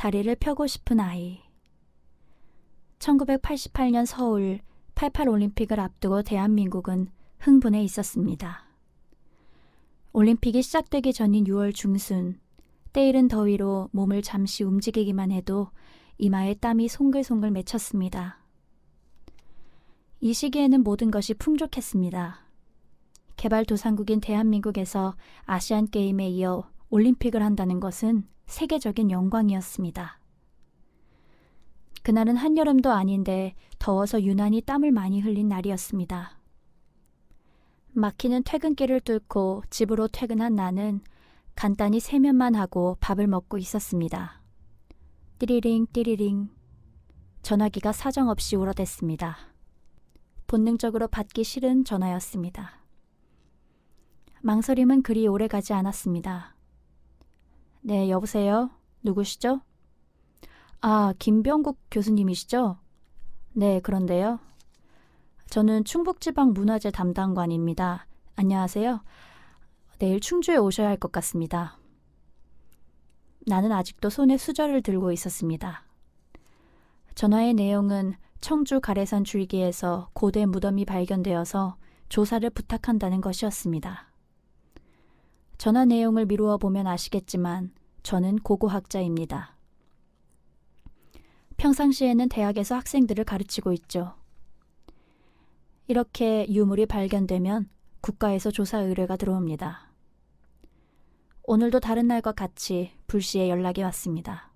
다리를 펴고 싶은 아이. 1988년 서울 88 올림픽을 앞두고 대한민국은 흥분해 있었습니다. 올림픽이 시작되기 전인 6월 중순, 때이른 더위로 몸을 잠시 움직이기만 해도 이마에 땀이 송글송글 맺혔습니다. 이 시기에는 모든 것이 풍족했습니다. 개발도상국인 대한민국에서 아시안게임에 이어 올림픽을 한다는 것은 세계적인 영광이었습니다. 그날은 한여름도 아닌데 더워서 유난히 땀을 많이 흘린 날이었습니다. 막히는 퇴근길을 뚫고 집으로 퇴근한 나는 간단히 세면만 하고 밥을 먹고 있었습니다. 띠리링 띠리링. 전화기가 사정없이 울어댔습니다. 본능적으로 받기 싫은 전화였습니다. 망설임은 그리 오래가지 않았습니다. 네, 여보세요? 누구시죠? 아, 김병국 교수님이시죠? 네, 그런데요. 저는 충북지방문화재 담당관입니다. 안녕하세요. 내일 충주에 오셔야 할 것 같습니다. 나는 아직도 손에 수저를 들고 있었습니다. 전화의 내용은 청주 가래산 줄기에서 고대 무덤이 발견되어서 조사를 부탁한다는 것이었습니다. 전화 내용을 미루어 보면 아시겠지만 저는 고고학자입니다. 평상시에는 대학에서 학생들을 가르치고 있죠. 이렇게 유물이 발견되면 국가에서 조사 의뢰가 들어옵니다. 오늘도 다른 날과 같이 불시에 연락이 왔습니다.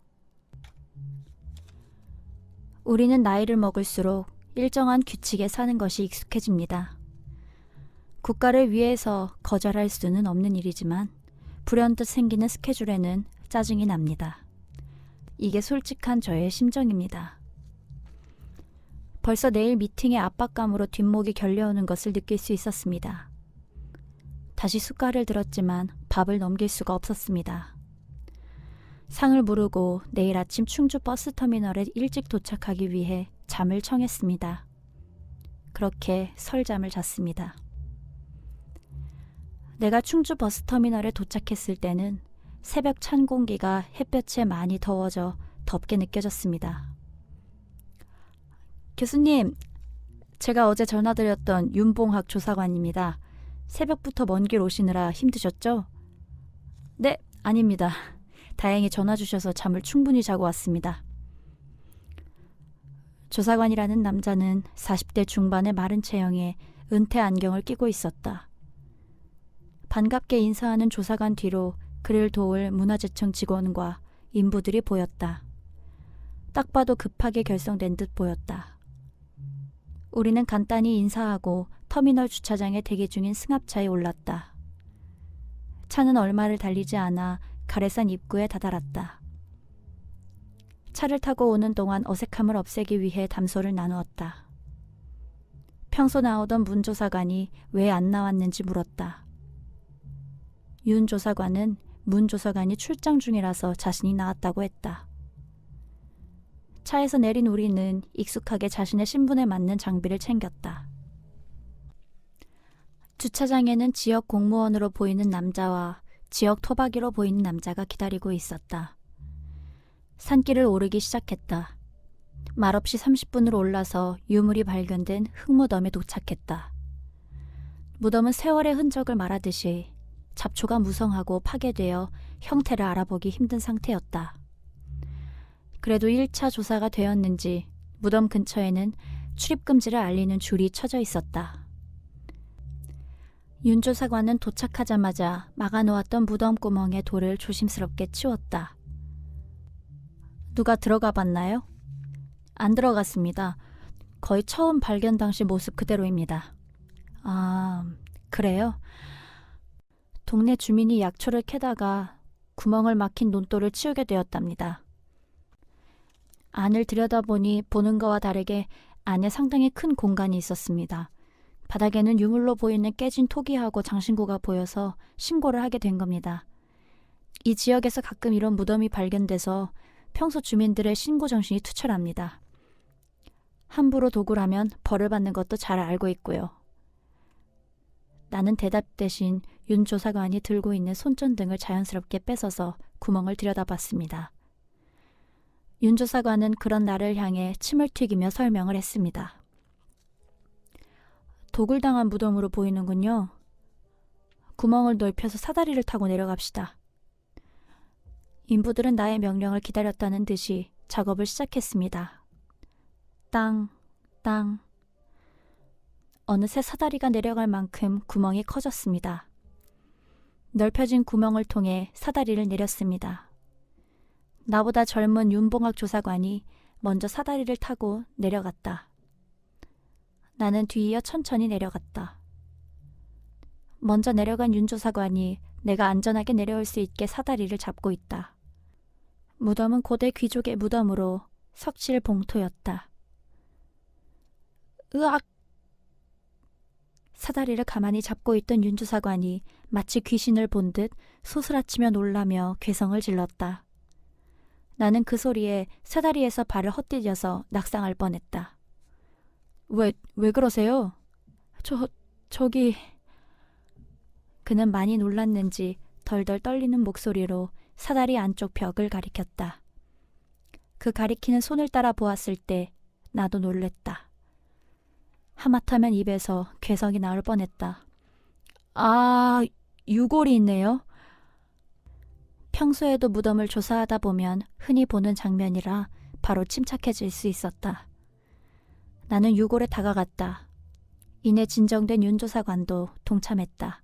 우리는 나이를 먹을수록 일정한 규칙에 사는 것이 익숙해집니다. 국가를 위해서 거절할 수는 없는 일이지만 불현듯 생기는 스케줄에는 짜증이 납니다. 이게 솔직한 저의 심정입니다. 벌써 내일 미팅의 압박감으로 뒷목이 결려오는 것을 느낄 수 있었습니다. 다시 숟갈을 들었지만 밥을 넘길 수가 없었습니다. 상을 무르고 내일 아침 충주 버스터미널에 일찍 도착하기 위해 잠을 청했습니다. 그렇게 설잠을 잤습니다. 내가 충주 버스터미널에 도착했을 때는 새벽 찬 공기가 햇볕에 많이 더워져 덥게 느껴졌습니다. 교수님, 제가 어제 전화드렸던 윤봉학 조사관입니다. 새벽부터 먼 길 오시느라 힘드셨죠? 네, 아닙니다. 다행히 전화 주셔서 잠을 충분히 자고 왔습니다. 조사관이라는 남자는 40대 중반의 마른 체형에 은퇴 안경을 끼고 있었다. 반갑게 인사하는 조사관 뒤로 그를 도울 문화재청 직원과 인부들이 보였다. 딱 봐도 급하게 결성된 듯 보였다. 우리는 간단히 인사하고 터미널 주차장에 대기 중인 승합차에 올랐다. 차는 얼마를 달리지 않아 가래산 입구에 다다랐다. 차를 타고 오는 동안 어색함을 없애기 위해 담소를 나누었다. 평소 나오던 문 조사관이 왜 안 나왔는지 물었다. 윤 조사관은 문 조사관이 출장 중이라서 자신이 나왔다고 했다. 차에서 내린 우리는 익숙하게 자신의 신분에 맞는 장비를 챙겼다. 주차장에는 지역 공무원으로 보이는 남자와 지역 토박이로 보이는 남자가 기다리고 있었다. 산길을 오르기 시작했다. 말없이 30분을 올라서 유물이 발견된 흙무덤에 도착했다. 무덤은 세월의 흔적을 말하듯이 잡초가 무성하고 파괴되어 형태를 알아보기 힘든 상태였다. 그래도 1차 조사가 되었는지 무덤 근처에는 출입금지를 알리는 줄이 쳐져 있었다. 윤 조사관은 도착하자마자 막아놓았던 무덤 구멍에 돌을 조심스럽게 치웠다. 누가 들어가 봤나요? 안 들어갔습니다. 거의 처음 발견 당시 모습 그대로입니다. 아, 그래요? 동네 주민이 약초를 캐다가 구멍을 막힌 논돌을 치우게 되었답니다. 안을 들여다보니 보는 거와 다르게 안에 상당히 큰 공간이 있었습니다. 바닥에는 유물로 보이는 깨진 토기하고 장신구가 보여서 신고를 하게 된 겁니다. 이 지역에서 가끔 이런 무덤이 발견돼서 평소 주민들의 신고 정신이 투철합니다. 함부로 도굴 하면 벌을 받는 것도 잘 알고 있고요. 나는 대답 대신 윤 조사관이 들고 있는 손전등을 자연스럽게 뺏어서 구멍을 들여다봤습니다. 윤조사관은 그런 나를 향해 침을 튀기며 설명을 했습니다. 도굴당한 무덤으로 보이는군요. 구멍을 넓혀서 사다리를 타고 내려갑시다. 인부들은 나의 명령을 기다렸다는 듯이 작업을 시작했습니다. 땅, 땅. 어느새 사다리가 내려갈 만큼 구멍이 커졌습니다. 넓혀진 구멍을 통해 사다리를 내렸습니다. 나보다 젊은 윤봉학 조사관이 먼저 사다리를 타고 내려갔다. 나는 뒤이어 천천히 내려갔다. 먼저 내려간 윤 조사관이 내가 안전하게 내려올 수 있게 사다리를 잡고 있다. 무덤은 고대 귀족의 무덤으로 석실 봉토였다. 으악! 사다리를 가만히 잡고 있던 윤 조사관이 마치 귀신을 본 듯 소스라치며 놀라며 괴성을 질렀다. 나는 그 소리에 사다리에서 발을 헛디뎌서 낙상할 뻔했다. 왜 그러세요? 저기... 그는 많이 놀랐는지 덜덜 떨리는 목소리로 사다리 안쪽 벽을 가리켰다. 그 가리키는 손을 따라 보았을 때 나도 놀랬다. 하마터면 입에서 괴성이 나올 뻔했다. 아, 유골이 있네요. 평소에도 무덤을 조사하다 보면 흔히 보는 장면이라 바로 침착해질 수 있었다. 나는 유골에 다가갔다. 이내 진정된 윤조사관도 동참했다.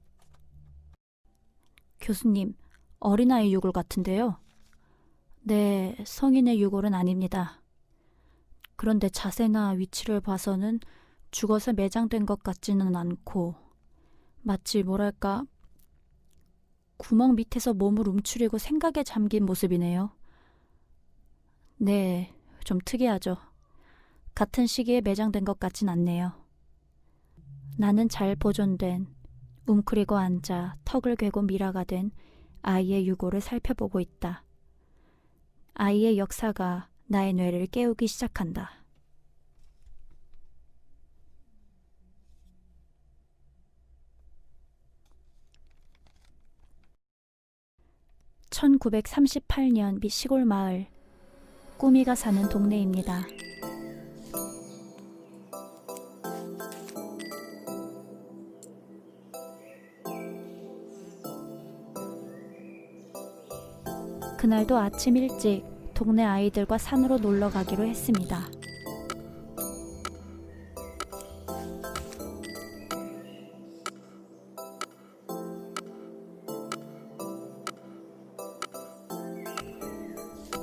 교수님, 어린아이 유골 같은데요? 네, 성인의 유골은 아닙니다. 그런데 자세나 위치를 봐서는 죽어서 매장된 것 같지는 않고 마치 뭐랄까 구멍 밑에서 몸을 움츠리고 생각에 잠긴 모습이네요. 네, 좀 특이하죠. 같은 시기에 매장된 것 같진 않네요. 나는 잘 보존된 웅크리고 앉아 턱을 괴고 미라가 된 아이의 유골을 살펴보고 있다. 아이의 역사가 나의 뇌를 깨우기 시작한다. (1938년) 미 시골 마을 꾸미가 사는 동네입니다. 그날도 아침 일찍 동네 아이들과 산으로 놀러 가기로 했습니다.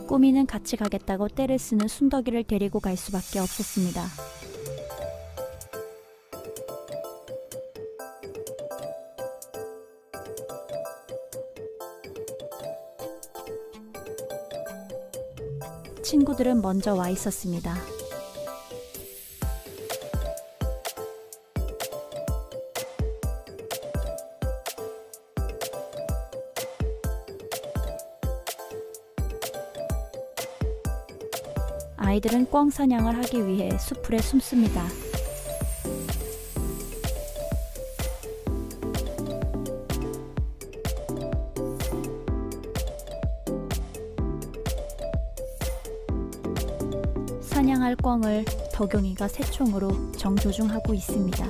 꾸미는 같이 가겠다고 떼를 쓰는 순덕이를 데리고 갈 수밖에 없었습니다. 친구들은 먼저 와 있었습니다. 아이들은 꿩 사냥을 하기 위해 수풀에 숨습니다. 사냥할 꿩을 덕용이가 새총으로 정조준하고 있습니다.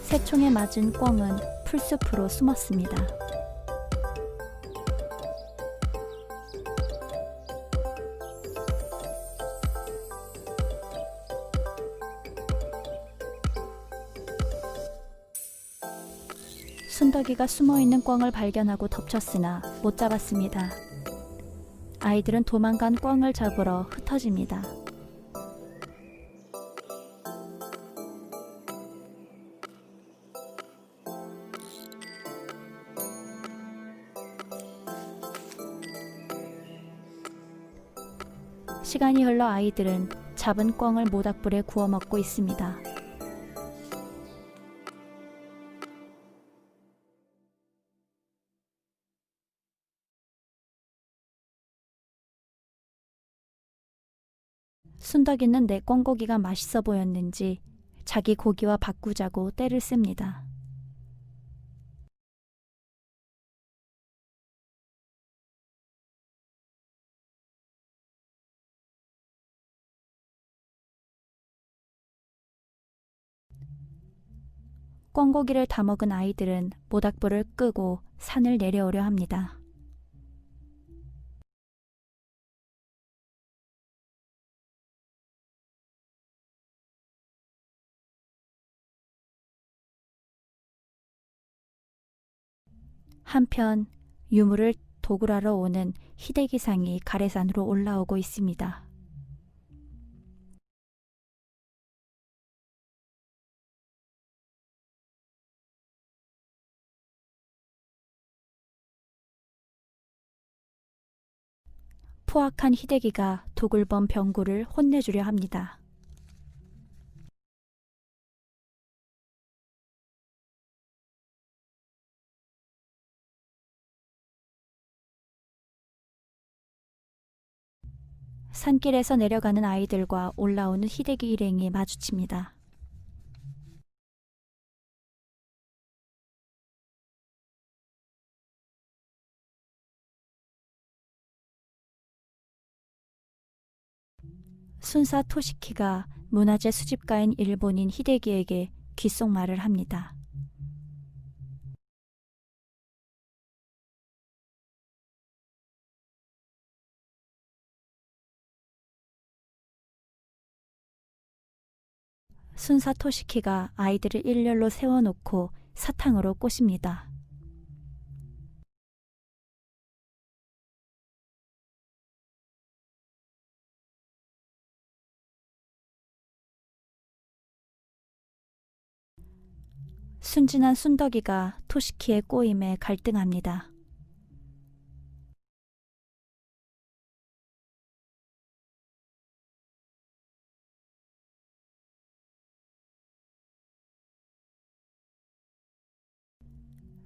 새총에 맞은 꿩은 풀숲으로 숨었습니다. 순덕이가 숨어있는 꿩을 발견하고 덮쳤으나 못 잡았습니다. 아이들은 도망간 꿩을 잡으러 흩어집니다. 시간이 흘러 아이들은 잡은 꿩을 모닥불에 구워 먹고 있습니다. 순덕이는 내 꿩고기가 맛있어 보였는지 자기 고기와 바꾸자고 떼를 씁니다. 꿩고기를 다 먹은 아이들은 모닥불을 끄고 산을 내려오려 합니다. 한편 유물을 도굴하러 오는 희대기상이 가래산으로 올라오고 있습니다. 포악한 희대기가 도굴범 병구를 혼내주려 합니다. 산길에서 내려가는 아이들과 올라오는 희대기 일행이 마주칩니다. 순사 토시키가 문화재 수집가인 일본인 희대기에게 귓속말을 합니다. 순사 토시키가 아이들을 일렬로 세워놓고 사탕으로 꼬십니다. 순진한 순덕이가 토시키의 꼬임에 갈등합니다.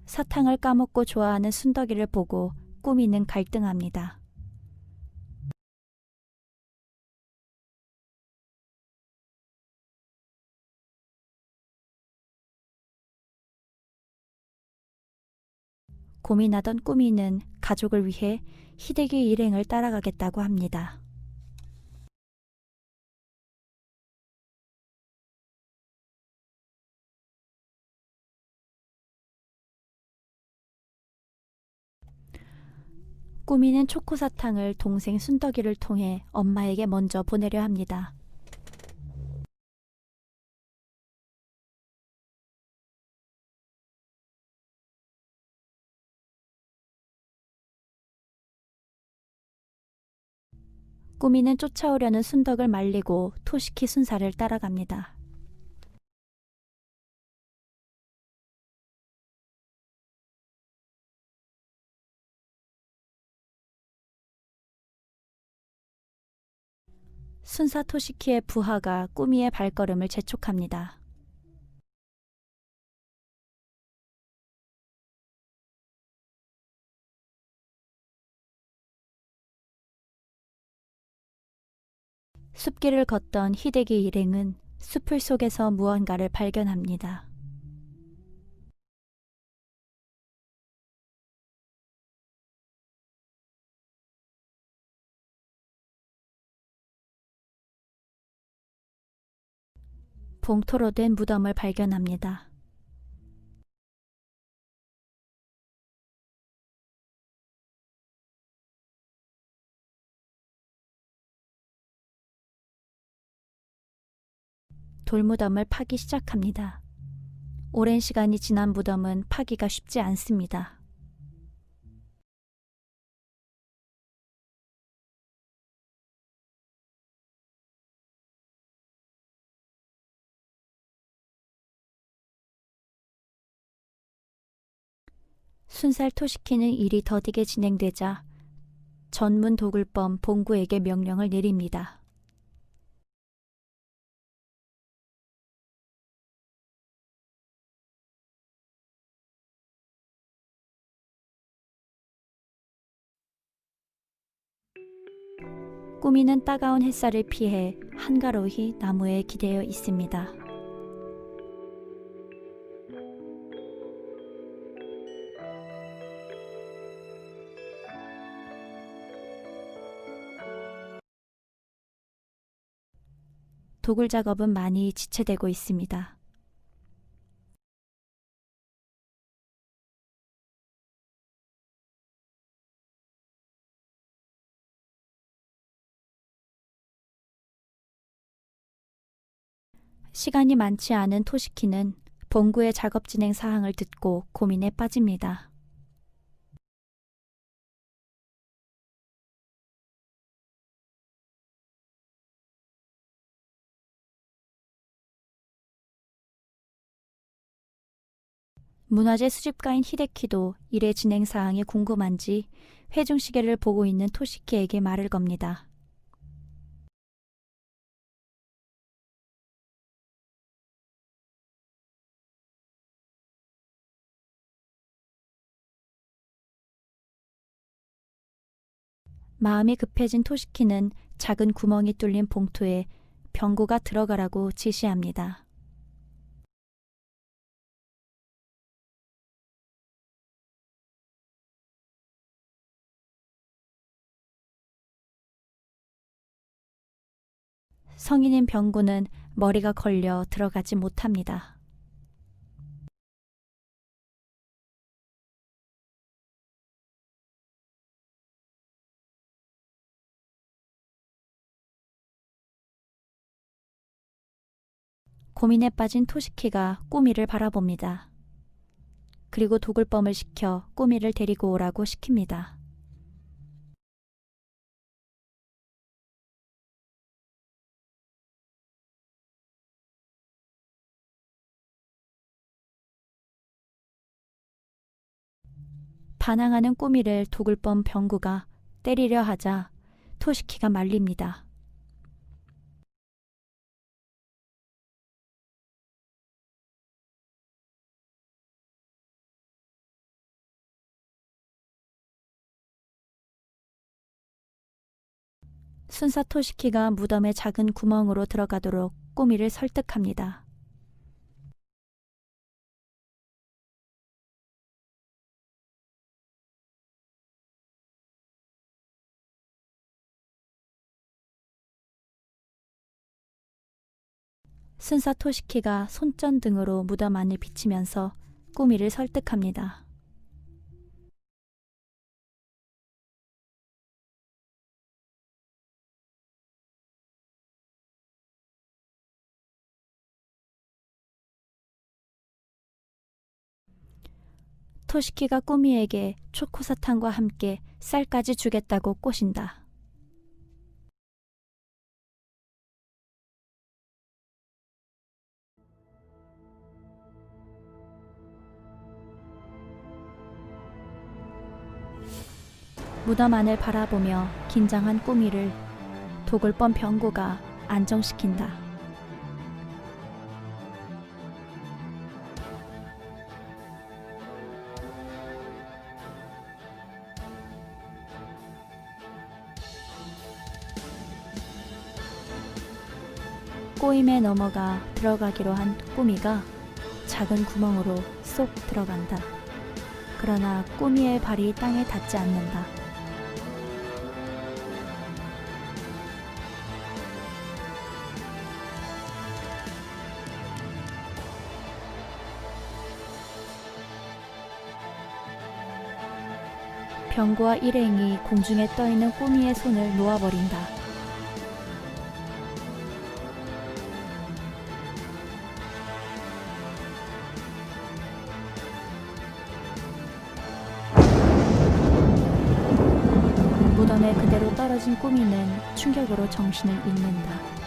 사탕을 까먹고 좋아하는 순덕이를 보고 꾸미는 갈등합니다. 고민하던 꾸미는 가족을 위해 희대기 일행을 따라가겠다고 합니다. 꾸미는 초코사탕을 동생 순덕이를 통해 엄마에게 먼저 보내려 합니다. 꾸미는 쫓아오려는 순덕을 말리고 토시키 순사를 따라갑니다. 순사 토시키의 부하가 꾸미의 발걸음을 재촉합니다. 숲길을 걷던 희대기 일행은 숲을 속에서 무언가를 발견합니다. 봉토로 된 무덤을 발견합니다. 돌무덤을 파기 시작합니다. 오랜 시간이 지난 무덤은 파기가 쉽지 않습니다. 순살 토시키는 일이 더디게 진행되자 전문 도굴범 봉구에게 명령을 내립니다. 꾸미는 따가운 햇살을 피해 한가로이 나무에 기대어 있습니다. 도굴 작업은 많이 지체되고 있습니다. 시간이 많지 않은 토시키는 봉구의 작업 진행 사항을 듣고 고민에 빠집니다. 문화재 수집가인 히데키도 일의 진행 사항이 궁금한지 회중시계를 보고 있는 토시키에게 말을 겁니다. 마음이 급해진 토시키는 작은 구멍이 뚫린 봉투에 병구가 들어가라고 지시합니다. 성인인 병구는 머리가 걸려 들어가지 못합니다. 고민에 빠진 토시키가 꾸미를 바라봅니다. 그리고 도굴범을 시켜 꾸미를 데리고 오라고 시킵니다. 반항하는 꾸미를 도굴범 병구가 때리려 하자 토시키가 말립니다. 순사 토시키가 무덤의 작은 구멍으로 들어가도록 꾸미를 설득합니다. 순사 토시키가 손전등으로 무덤 안을 비치면서 꾸미를 설득합니다. 토시키가 꾸미에게 초코사탕과 함께 쌀까지 주겠다고 꼬신다. 무덤 안을 바라보며 긴장한 꾸미를 도굴범 병구가 안정시킨다. 꼬임에 넘어가 들어가기로 한 꾸미가 작은 구멍으로 쏙 들어간다. 그러나 꾸미의 발이 땅에 닿지 않는다. 병구와 일행이 공중에 떠있는 꾸미의 손을 놓아버린다. 무덤에 그대로 떨어진 꾸미는 충격으로 정신을 잃는다.